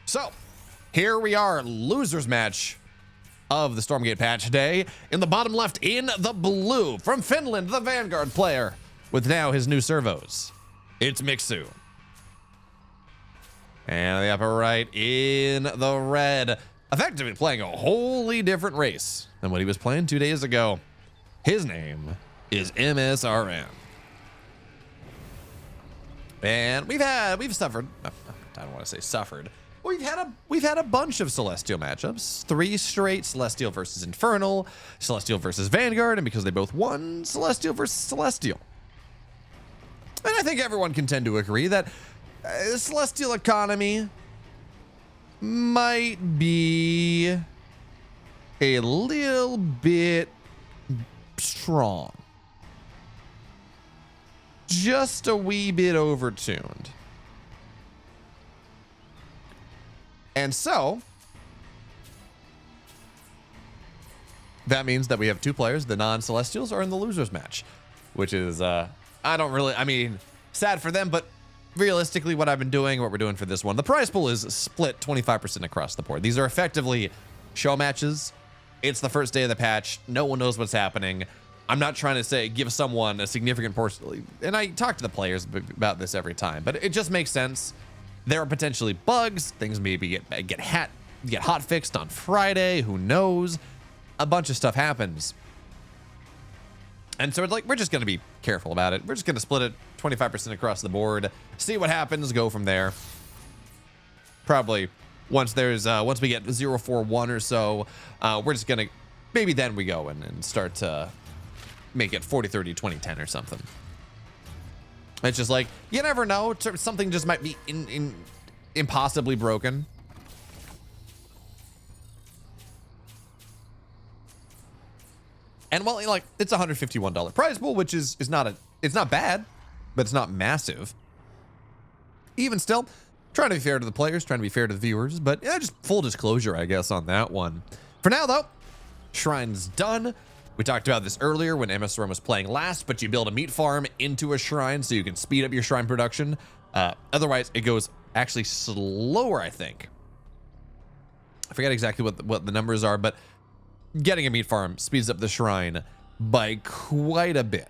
So, here we are, losers match of the Stormgate patch day. In the bottom left, in the blue, from Finland, the Vanguard player, with now his new servos. It's Mixu. And the upper right, in the red, effectively playing a wholly different race than what he was playing 2 days ago. His name is msrm. And we've suffered, I don't want to say suffered, we've had a bunch of Celestial matchups. 3 straight, Celestial versus Infernal, Celestial versus Vanguard, and because they both won, Celestial versus Celestial. And I think everyone can tend to agree that the Celestial economy might be a little bit strong. Just a wee bit overtuned. And so, that means that we have 2 players, the non-Celestials, are in the losers match, which is, I mean, sad for them, but realistically what I've been doing, what we're doing for this one, the prize pool is split 25% across the board. These are effectively show matches. It's the first day of the patch. No one knows what's happening. I'm not trying to say give someone a significant portion, and I talk to the players about this every time, but it just makes sense. There are potentially bugs. Things maybe get hot fixed on Friday. Who knows? A bunch of stuff happens. And so it's like, we're just going to be careful about it. We're just going to split it 25% across the board, see what happens, go from there. Probably once we get 0-4-1 or so, we're just going to, maybe then we go and start to make it 40-30, 20-10 or something. It's just like, you never know. Something just might be impossibly broken. And well, like, it's a $151 prize pool, which is not bad, but it's not massive. Even still, trying to be fair to the players, trying to be fair to the viewers, but yeah, just full disclosure, I guess, on that one. For now, though, Shrine's done. We talked about this earlier when msrm was playing last, but you build a meat farm into a shrine so you can speed up your shrine production. Otherwise, it goes actually slower, I think. I forget exactly what the numbers are, but getting a meat farm speeds up the shrine by quite a bit.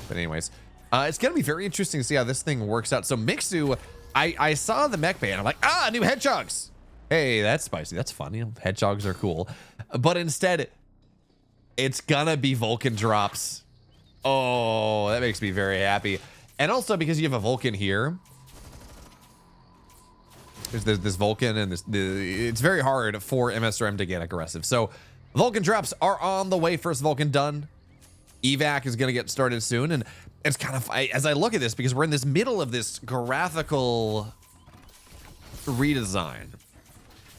But anyways, it's going to be very interesting to see how this thing works out. So Mixu, I saw the mech bay and I'm like, new hedgehogs. Hey, that's spicy. That's fun. You know, hedgehogs are cool. But instead, it's gonna be Vulcan drops. Oh, that makes me very happy. And also because you have a Vulcan here. There's this Vulcan and it's very hard for msrm to get aggressive. So Vulcan drops are on the way. First Vulcan done. Evac is gonna get started soon. And it's kind of, as I look at this, because we're in this middle of this graphical redesign.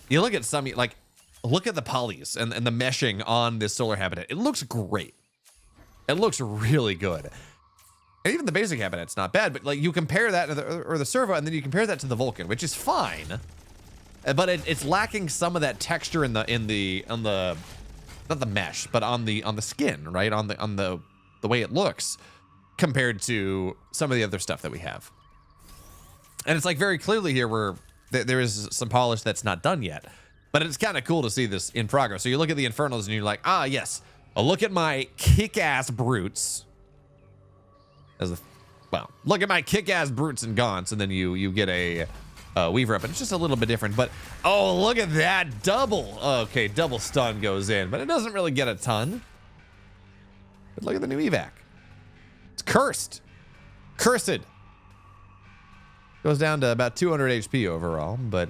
You look at some, like, look at the polys and the meshing on this solar habitat. It looks great. It looks really good. And even the basic habitat's not bad, but like you compare that to the servo, and then you compare that to the Vulcan, which is fine, but it's lacking some of that texture in the not the mesh, but on the skin, right? On the way it looks compared to some of the other stuff that we have. And it's like very clearly here where there is some polish that's not done yet, but it's kind of cool to see this in progress. So you look at the Infernals and you're like, yes, look at my kick-ass brutes. Look at my kick-ass brutes and gaunts, and then you get a weaver up, and it's just a little bit different. But oh, look at that double. Okay, double stun goes in, but it doesn't really get a ton. But look at the new evac. It's cursed. Goes down to about 200 HP overall, but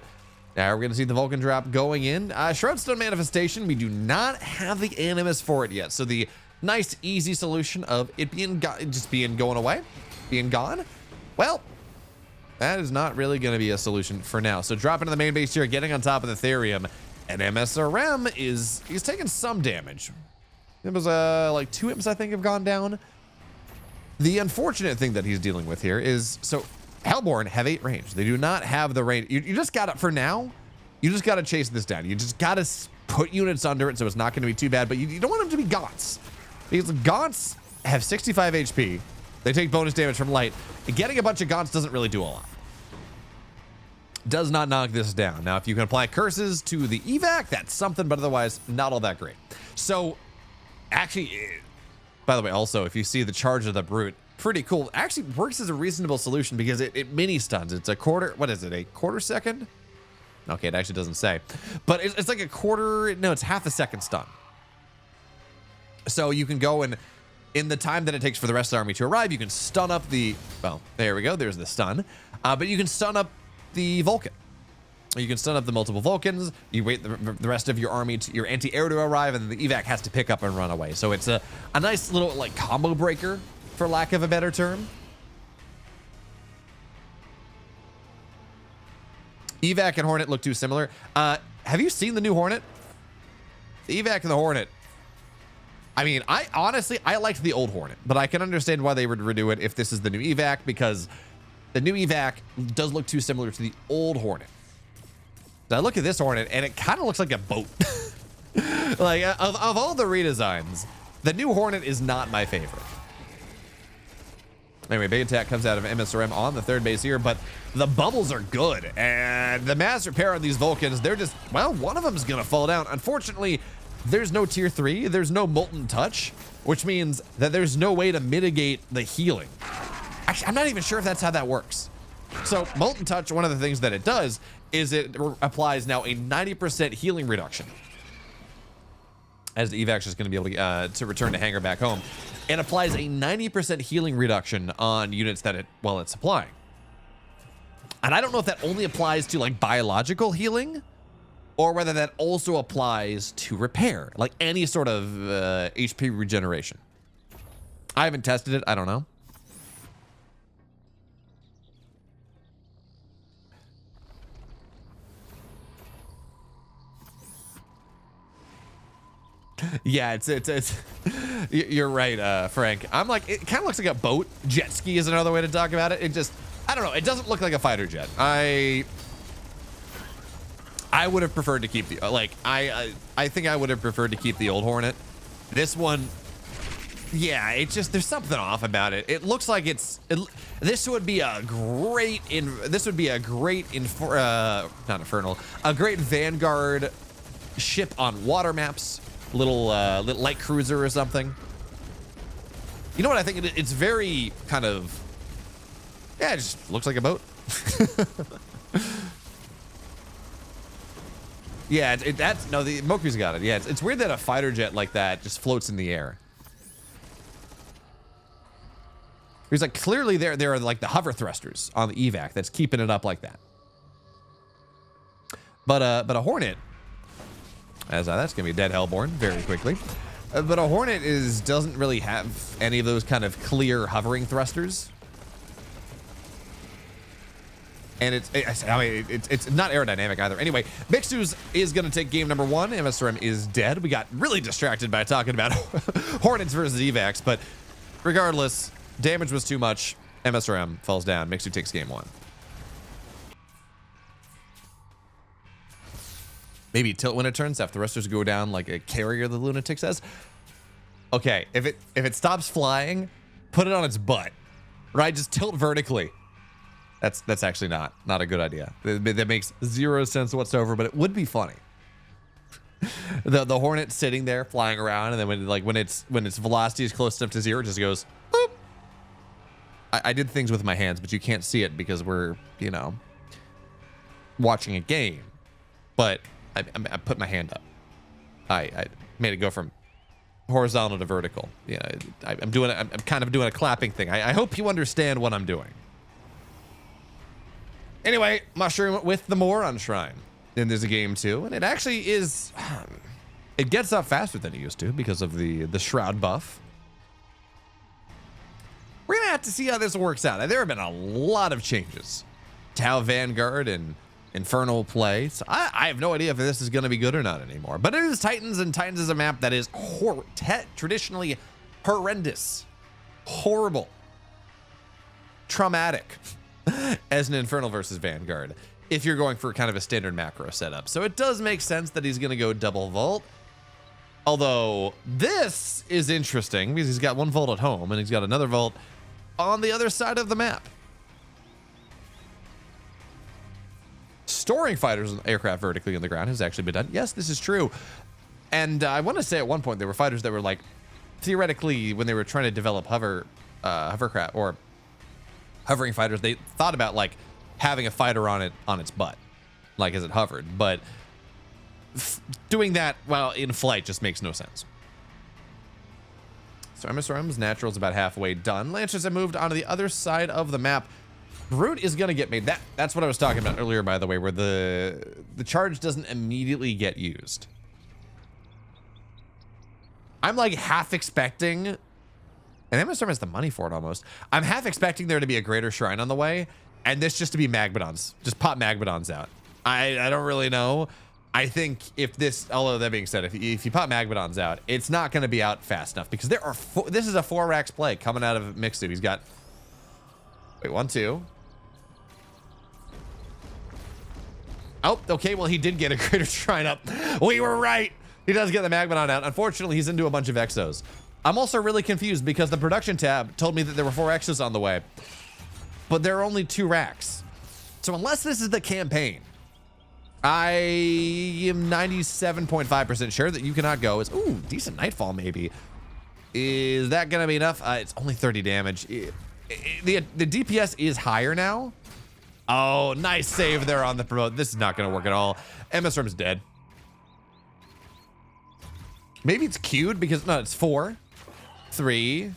now we're going to see the Vulcan drop going in. Shroudstone Manifestation, we do not have the Animus for it yet, so the nice, easy solution of it being going away, being gone, well, that is not really going to be a solution for now. So dropping to the main base here, getting on top of the Therium, and msrm he's taking some damage. It was like 2 imps I think have gone down. The unfortunate thing that he's dealing with here is, so Hellborn have 8 range. They do not have the range. You just gotta, for now, you just gotta chase this down. You just gotta put units under it so it's not gonna be too bad, but you don't want them to be gaunts. Because gaunts have 65 HP. They take bonus damage from light. Getting a bunch of gaunts doesn't really do a lot. Does not knock this down. Now, if you can apply curses to the evac, that's something, but otherwise, not all that great. So, actually, by the way, also, if you see the charge of the brute, pretty cool. Actually works as a reasonable solution because it mini stuns. It's a quarter, what is it, a quarter second? Okay, it actually doesn't say. But it's like a quarter, no, it's half a second stun. So you can go and, in the time that it takes for the rest of the army to arrive, you can stun up the, well, there we go, there's the stun. But you can stun up the Vulcan. You can stun up the multiple Vulcans. You wait the rest of your army, your anti-air to arrive, and the evac has to pick up and run away. So it's a nice little like combo breaker, for lack of a better term. Evac and Hornet look too similar. Have you seen the new Hornet? The Evac and the Hornet. I mean, I honestly liked the old Hornet, but I can understand why they would redo it if this is the new Evac, because the new Evac does look too similar to the old Hornet. I look at this Hornet, and it kind of looks like a boat. Like, of all the redesigns, the new Hornet is not my favorite. Anyway, big attack comes out of MSRM on the third base here, but the bubbles are good. And the mass repair on these Vulcans, they're just, well, one of them is going to fall down. Unfortunately, there's no tier 3. There's no Molten Touch, which means that there's no way to mitigate the healing. Actually, I'm not even sure if that's how that works. So Molten Touch, one of the things that it does is it applies now a 90% healing reduction. As the evac's just going to be able to return to hangar back home. It applies a 90% healing reduction on units that it's supplying. And I don't know if that only applies to like biological healing or whether that also applies to repair, like any sort of HP regeneration. I haven't tested it. I don't know. Yeah, it's you're right, Frank. I'm like, it kind of looks like a boat. Jet ski is another way to talk about it. It just, I don't know. It doesn't look like a fighter jet. I would have preferred to keep the, like, I think I would have preferred to keep the old Hornet. This one, yeah, it's just, there's something off about it. It looks like this would be a great, not Infernal, a great Vanguard ship on water maps. Little light cruiser or something. You know what I think? It's very kind of, yeah, it just looks like a boat. Yeah, that's, no, the Moku's got it. Yeah, it's weird that a fighter jet like that just floats in the air. There's like, clearly there are like the hover thrusters on the evac that's keeping it up like that. But a Hornet, as that's gonna be a dead Hellborn very quickly. But a Hornet doesn't really have any of those kind of clear hovering thrusters. And it's not aerodynamic either. Anyway, Mixu is gonna take game number 1. MSRM is dead. We got really distracted by talking about Hornets versus evacs, but regardless, damage was too much. MSRM falls down. Mixu takes game 1. Maybe tilt when it turns, have thrusters go down like a carrier, the lunatic says. Okay, if it stops flying, put it on its butt, right? Just tilt vertically. That's actually not a good idea. That makes zero sense whatsoever, but it would be funny. The Hornet sitting there flying around, and then when its velocity is close enough to 0, it just goes boop. I did things with my hands, but you can't see it because we're, you know, watching a game. But I put my hand up. I made it go from horizontal to vertical. Yeah, I'm kind of doing a clapping thing. I hope you understand what I'm doing. Anyway, Mushroom with the Moron Shrine. Then there's a game 2, and it actually is. It gets up faster than it used to because of the Shroud buff. We're gonna have to see how this works out. There have been a lot of changes to how Vanguard and Infernal play. So I have no idea if this is going to be good or not anymore. But it is Titans, and Titans is a map that is traditionally horrendous, horrible, traumatic as an Infernal versus Vanguard if you're going for kind of a standard macro setup. So it does make sense that he's going to go double vault. Although this is interesting because he's got 1 vault at home and he's got another vault on the other side of the map. Storing fighters and aircraft vertically on the ground has actually been done. Yes, this is true. And I want to say at one point there were fighters that were like, theoretically, when they were trying to develop hovercraft or hovering fighters, they thought about like having a fighter on its butt, like as it hovered. But doing that while in flight just makes no sense. So MSRM's natural is about halfway done. Lancers have moved onto the other side of the map. Brute is going to get made. That's what I was talking about earlier, by the way, where the charge doesn't immediately get used. I'm like half expecting, and MSRM has the money for it almost. I'm half expecting there to be a greater shrine on the way, and this just to be Magbodons. Just pop Magbodons out. I don't really know. I think if this, although that being said, if you pop Magbodons out, it's not going to be out fast enough because there are this is a 4 racks play coming out of Mixu. He's got, wait, 1, 2. Oh, okay. Well, he did get a greater shrine up. We were right. He does get the Magbodon out. Unfortunately, he's into a bunch of Exos. I'm also really confused because the production tab told me that there were 4 Exos on the way, but there are only 2 racks. So unless this is the campaign, I am 97.5% sure that you cannot go. Is ooh, decent Nightfall maybe. Is that gonna be enough? It's only 30 damage. The DPS is higher now. Oh, nice save there on the promote. This is not gonna work at all. MSRM's dead. Maybe it's queued because no, it's 4, 3.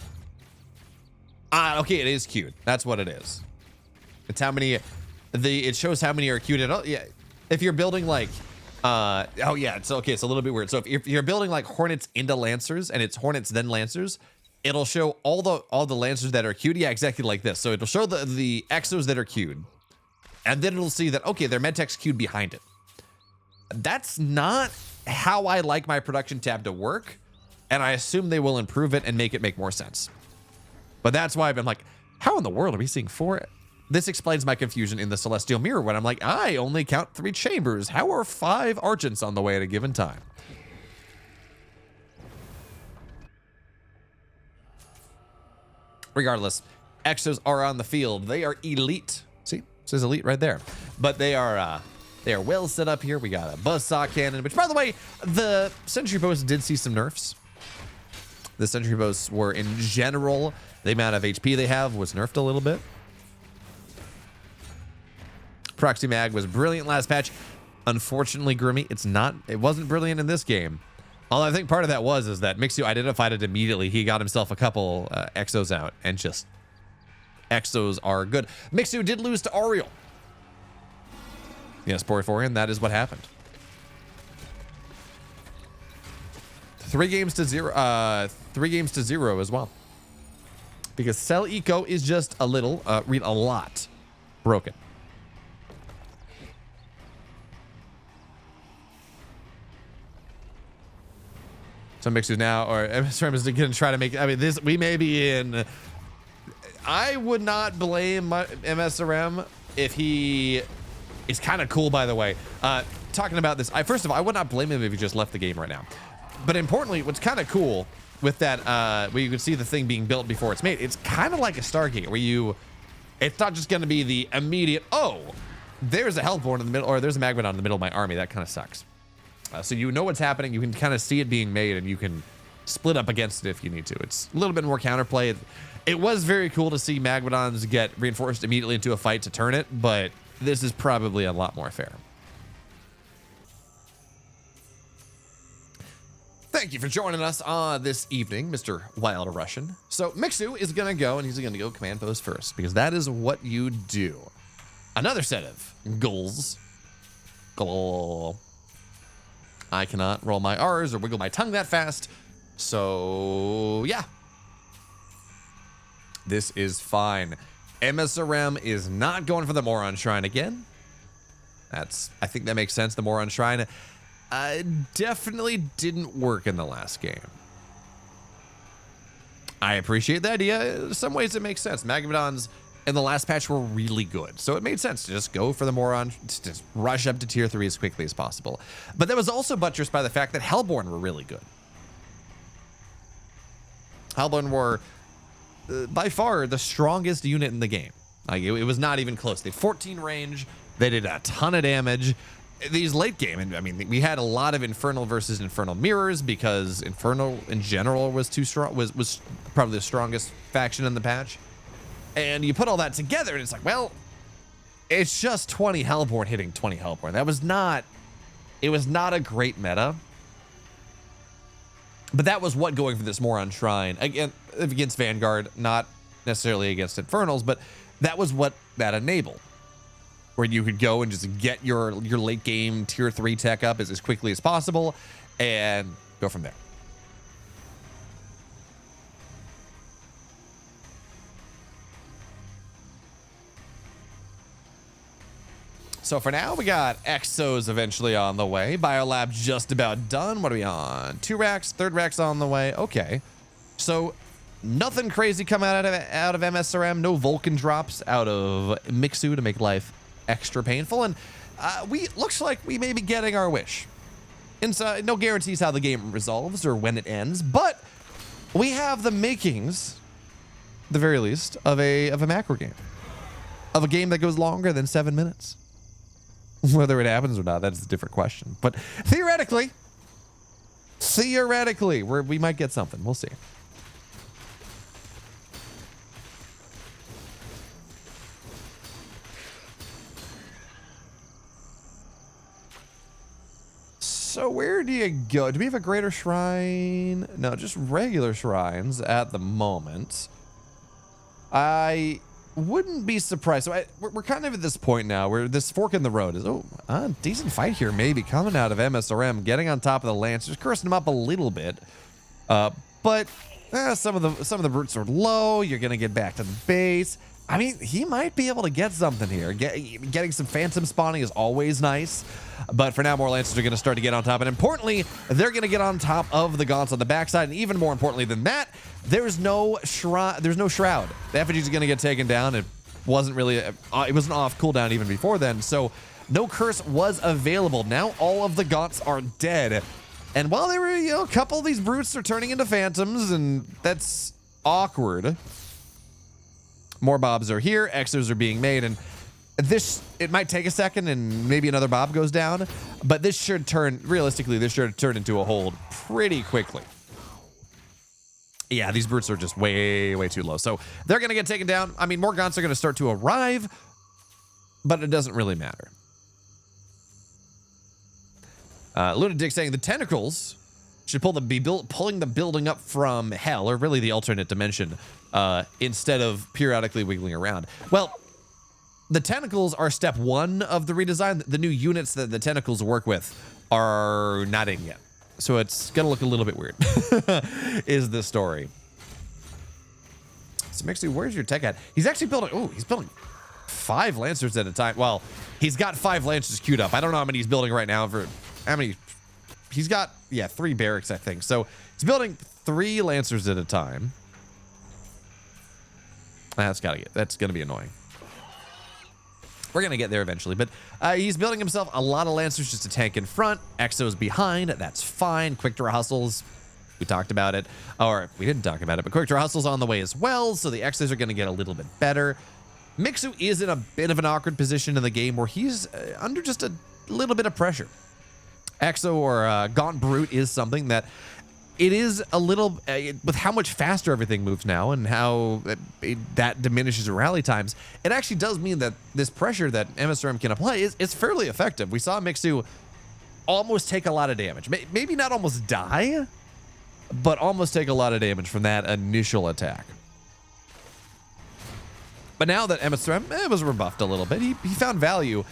Okay, it is queued. That's what it is. It's how many. It shows how many are queued. Yeah, if you're building like, oh yeah, it's okay. It's a little bit weird. So if you're building like Hornets into Lancers and it's Hornets then Lancers, it'll show all the Lancers that are queued. Yeah, exactly like this. So it'll show the Exos that are queued, and then it'll see that okay, their Medtech's queued behind it. That's not how I like my production tab to work, and I assume they will improve it and make it make more sense. But that's why I've been like, how in the world are we seeing 4? This explains my confusion in the Celestial Mirror when I'm like, I only count 3 chambers. How are 5 Argents on the way at a given time? Regardless, Exos are on the field. They are elite. See, it says elite right there. But they are well set up here. We got a buzzsaw cannon, which, by the way, the sentry bows did see some nerfs. The sentry bows were, in general, the amount of HP they have was nerfed a little bit. Proxy mag was brilliant last patch. Unfortunately, Grimmy, it wasn't brilliant in this game. Although I think part of that is that Mixu identified it immediately. He got himself a couple Exos out, and just Exos are good. Mixu did lose to Ariel. Yes, Porphorian, that is what happened. 3 games to 0. 3 games to 0 as well. Because Cell Eco is just a lot broken. So Mixu now, or MSRM is going to try to make, I mean, this, we may be in, I would not blame MSRM if he, it's kind of cool, by the way. Talking about this, first of all, I would not blame him if he just left the game right now. But importantly, what's kind of cool with that, where you can see the thing being built before it's made, it's kind of like a Stargate where it's not just going to be the immediate, oh, there's a Hellborn in the middle, or there's a Magbodon in the middle of my army. That kind of sucks. So you know what's happening. You can kind of see it being made, and you can split up against it if you need to. It's a little bit more counterplay. It was very cool to see Magbodons get reinforced immediately into a fight to turn it, but this is probably a lot more fair. Thank you for joining us this evening, Mr. Wild Russian. So Mixu is going to go, and he's going to go command post first, because that is what you do. Another set of goals. Goal. I cannot roll my R's or wiggle my tongue that fast. So, yeah. This is fine. MSRM is not going for the Moron Shrine again. I think that makes sense. The Moron Shrine definitely didn't work in the last game. I appreciate the idea. In some ways, it makes sense. Magbodons in the last patch were really good, so it made sense to just go for the Moron, just rush up to tier 3 as quickly as possible. But that was also buttressed by the fact that Hellborn were really good. Hellborn were by far the strongest unit in the game. Like it was not even close. They had 14 range. They did a ton of damage. These late game, and I mean, we had a lot of Infernal versus Infernal mirrors because Infernal in general was too strong. Was probably the strongest faction in the patch. And you put all that together, and it's like, well, it's just 20 Hellborn hitting 20 Hellborn. That was not. It was not a great meta. But that was what going for this Moron Shrine again against Vanguard, not necessarily against Infernals, but that was what that enabled, where you could go and just get your late game tier 3 tech up as quickly as possible and go from there. So for now, we got Exos eventually on the way. Biolab just about done. What are we on? 2 racks, 3rd rack's on the way. Okay. So nothing crazy coming out of MSRM. No Vulcan drops out of Mixu to make life extra painful. And looks like we may be getting our wish. Inside, no guarantees how the game resolves or when it ends, but we have the makings, at the very least, of a macro game. Of a game that goes longer than 7 minutes. Whether it happens or not, that's a different question. But theoretically, we might get something. We'll see. So where do you go? Do we have a greater shrine? No, just regular shrines at the moment. I wouldn't be surprised. So we're kind of at this point now where this fork in the road is, decent fight here maybe coming out of MSRM, getting on top of the Lancers, cursing them up a little bit. But some of the brutes are low. You're going to get back to the base. I mean, he might be able to get something here. Getting some phantom spawning is always nice. But for now, more Lancers are going to start to get on top. And importantly, they're going to get on top of the Gaunts on the backside. And even more importantly than that, there's no shroud. The effigies are going to get taken down. It wasn't really, it wasn't off cooldown even before then. So no curse was available. Now all of the Gaunts are dead. And while they were, a couple of these brutes are turning into phantoms, and that's awkward. More Bobs are here. Exos are being made, and it might take a second, and maybe another Bob goes down, but this should turn, realistically, this should turn into a hold pretty quickly. Yeah, these brutes are just way, way too low. So they're going to get taken down. I mean, more Gaunts are going to start to arrive, but it doesn't really matter. Lunatic saying the tentacles should pulling the building up from hell, or really the alternate dimension, instead of periodically wiggling around. Well, the tentacles are step 1 of the redesign. The new units that the tentacles work with are not in yet. So it's going to look a little bit weird, is the story. So Mixu, where's your tech at? He's actually building, he's building 5 Lancers at a time. Well, he's got 5 Lancers queued up. I don't know how many he's building right now. How many? He's got, 3 barracks, I think. So he's building 3 Lancers at a time. That's going to be annoying. We're going to get there eventually, but he's building himself a lot of Lancers just to tank in front. Exos behind, that's fine. Quick draw hustles, we talked about it. Or we didn't talk about it, but quick draw hustles on the way as well, so the Exos are going to get a little bit better. Mixu is in a bit of an awkward position in the game where he's under just a little bit of pressure. Exo or Gaunt Brute is something that it is a little, with how much faster everything moves now and how that diminishes rally times, it actually does mean that this pressure that MSRM can apply is fairly effective. We saw Mixu almost take a lot of damage. Maybe not almost die, but almost take a lot of damage from that initial attack. But now that MSRM was rebuffed a little bit, he found value.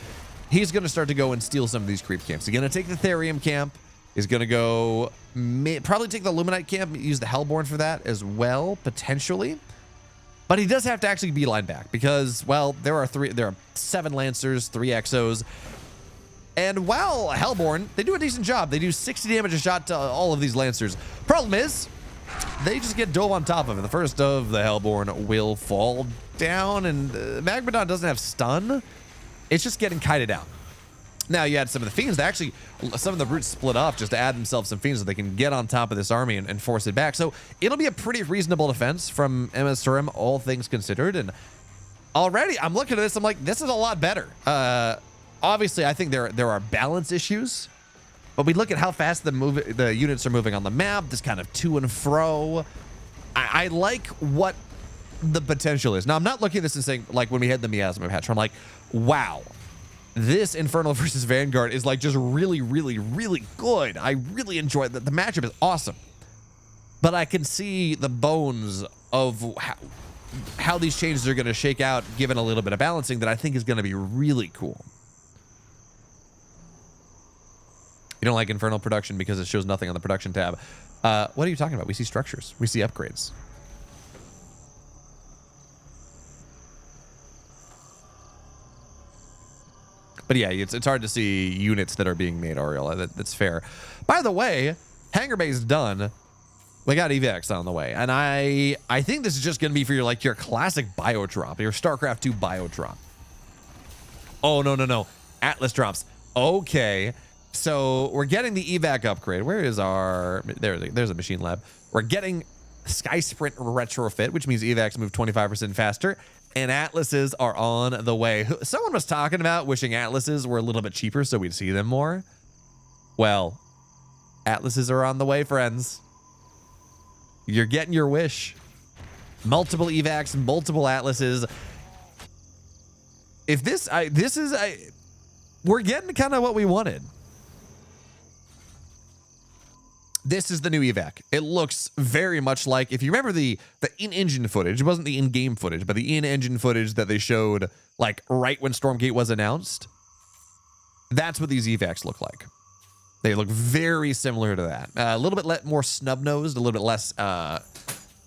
He's going to start to go and steal some of these creep camps. He's going to take the Therium camp. He's going to go probably take the Luminite camp, use the Hellborn for that as well, potentially. But he does have to actually beeline back because, well, there are 7 Lancers, 3 Exos. And while Hellborn, they do a decent job. They do 60 damage a shot to all of these Lancers. Problem is, they just get dove on top of it. The first of the Hellborn will fall down, and Magmadon doesn't have stun. It's just getting kited out. Now you add some of the fiends. They actually, some of the brutes split off just to add themselves some fiends so they can get on top of this army and force it back. So it'll be a pretty reasonable defense from msrm, all things considered. And already I'm looking at this, I'm like, this is a lot better. Obviously, I think there are balance issues, but we look at how fast the units are moving on the map, this kind of to and fro. I like what the potential is. Now, I'm not looking at this and saying, like when we had the miasma patch, I'm like, wow, this Infernal versus Vanguard is like just really, really, really good. I really enjoy it. The matchup is awesome. But I can see the bones of how these changes are going to shake out, given a little bit of balancing, that I think is going to be really cool. You don't like Infernal production because it shows nothing on the production tab. What are you talking about? We see structures. We see upgrades. But yeah, it's hard to see units that are being made, Ariel. That's fair. By the way, Hangar Bay's done. We got evacs on the way. And I think this is just going to be for your classic bio drop, your StarCraft 2 bio drop. Oh, no. Atlas drops. Okay. So we're getting the evac upgrade. Where is our... There's a machine lab. We're getting Sky Sprint retrofit, which means evacs move 25% faster. And atlases are on the way. Someone was talking about wishing atlases were a little bit cheaper so we'd see them more. Well, atlases are on the way, friends. You're getting your wish. Multiple evacs, multiple atlases. If we're getting kind of what we wanted. This is the new evac. It looks very much like, if you remember the in-engine footage, it wasn't the in-game footage, but the in-engine footage that they showed like right when Stormgate was announced. That's what these evacs look like. They look very similar to that. A little bit more snub-nosed, a little bit less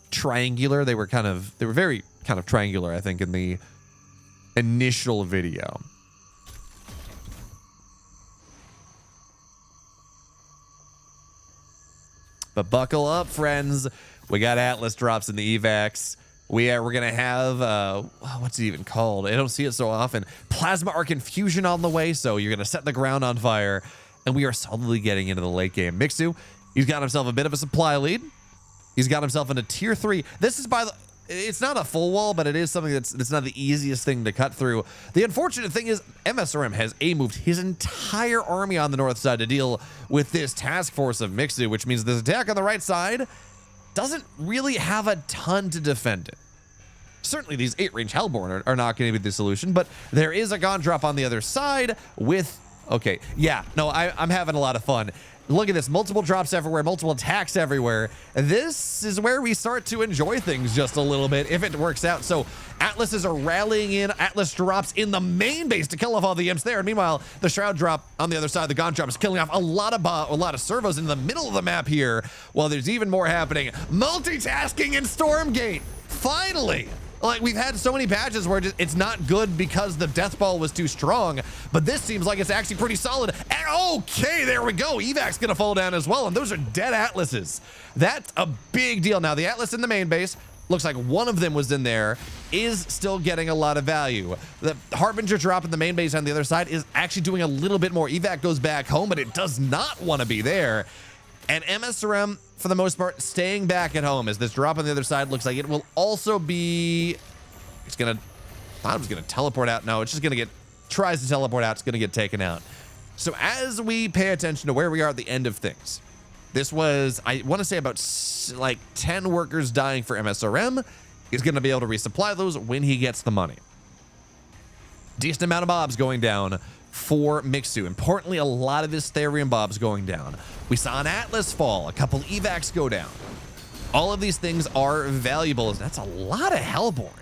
triangular. They were very kind of triangular, I think, in the initial video. But buckle up, friends. We got Atlas drops in the evacs. We're going to have, what's it even called? I don't see it so often. Plasma Arc Infusion on the way, so you're going to set the ground on fire. And we are solidly getting into the late game. Mixu, he's got himself a bit of a supply lead. He's got himself into tier 3. This is it's not a full wall, but it is something that's not the easiest thing to cut through. The unfortunate thing is msrm has moved his entire army on the north side to deal with this task force of Mixu, which means this attack on the right side doesn't really have a ton to defend it. Certainly these 8-range Hellborn are not going to be the solution, but there is a Gon drop on the other side with... Okay, yeah, no, I'm having a lot of fun. Look at this, multiple drops everywhere, multiple attacks everywhere. This is where we start to enjoy things just a little bit, if it works out. So Atlases are rallying in. Atlas drops in the main base to kill off all the imps there. And meanwhile, the Shroud drop on the other side, the Gon drop is killing off a lot of servos in the middle of the map here. While there's even more happening. Multitasking in Stormgate, finally. Like, we've had so many patches where it's not good because the death ball was too strong, but this seems like it's actually pretty solid. And okay, there we go. Evac's gonna fall down as well, and those are dead Atlases. That's a big deal. Now, the Atlas in the main base, looks like one of them was in there, is still getting a lot of value. The Harbinger drop in the main base on the other side is actually doing a little bit more. Evac goes back home, but it does not want to be there. And msrm, for the most part, staying back at home as this drop on the other side looks like it will also be... It's gonna... I thought it was gonna teleport out. No, it's just gonna tries to teleport out. It's gonna get taken out. So as we pay attention to where we are at the end of things, this was, I want to say, about like 10 workers dying for msrm. He's gonna be able to resupply those when he gets the money. Decent amount of mobs going down for Mixu. Importantly, a lot of his Therium Bobs going down. We saw an Atlas fall, a couple evacs go down. All of these things are valuable. That's a lot of Hellborn.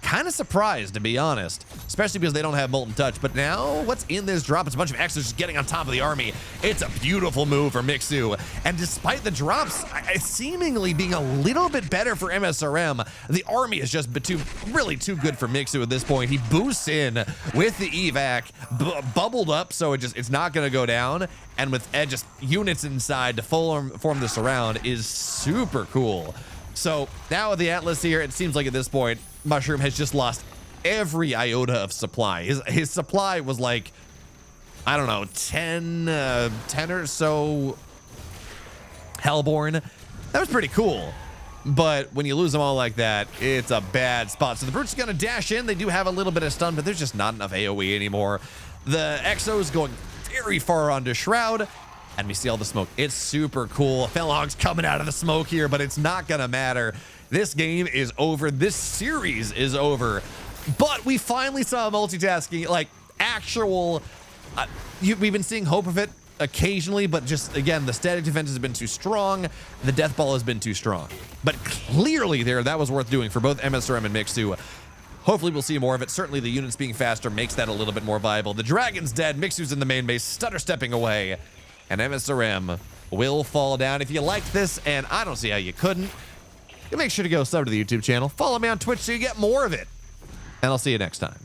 Kind of surprised, to be honest, especially because they don't have Molten Touch. But now what's in this drop? It's a bunch of extras just getting on top of the army. It's a beautiful move for Mixu. And despite the drops seemingly being a little bit better for msrm, the army is just really too good for Mixu at this point. He boosts in with the evac, bubbled up, so it's not going to go down. And with just units inside to form the surround is super cool. So now with the Atlas here, it seems like at this point, msrm has just lost every iota of supply. His supply was like I don't know, 10 or so Hellborn. That was pretty cool. But when you lose them all like that, it's a bad spot. So the Brute's going to dash in. They do have a little bit of stun, but there's just not enough AoE anymore. The Exo's going very far onto Shroud, and we see all the smoke. It's super cool. Felhog's coming out of the smoke here, but it's not going to matter. This game is over. This series is over. But we finally saw multitasking, like actual... we've been seeing hope of it occasionally, but just, again, the static defense has been too strong. The death ball has been too strong. But clearly that was worth doing for both msrm and Mixu. Hopefully we'll see more of it. Certainly the units being faster makes that a little bit more viable. The dragon's dead. Mixu's in the main base, stutter stepping away, and msrm will fall down. If you liked this, and I don't see how you couldn't, make sure to go sub to the YouTube channel. Follow me on Twitch so you get more of it. And I'll see you next time.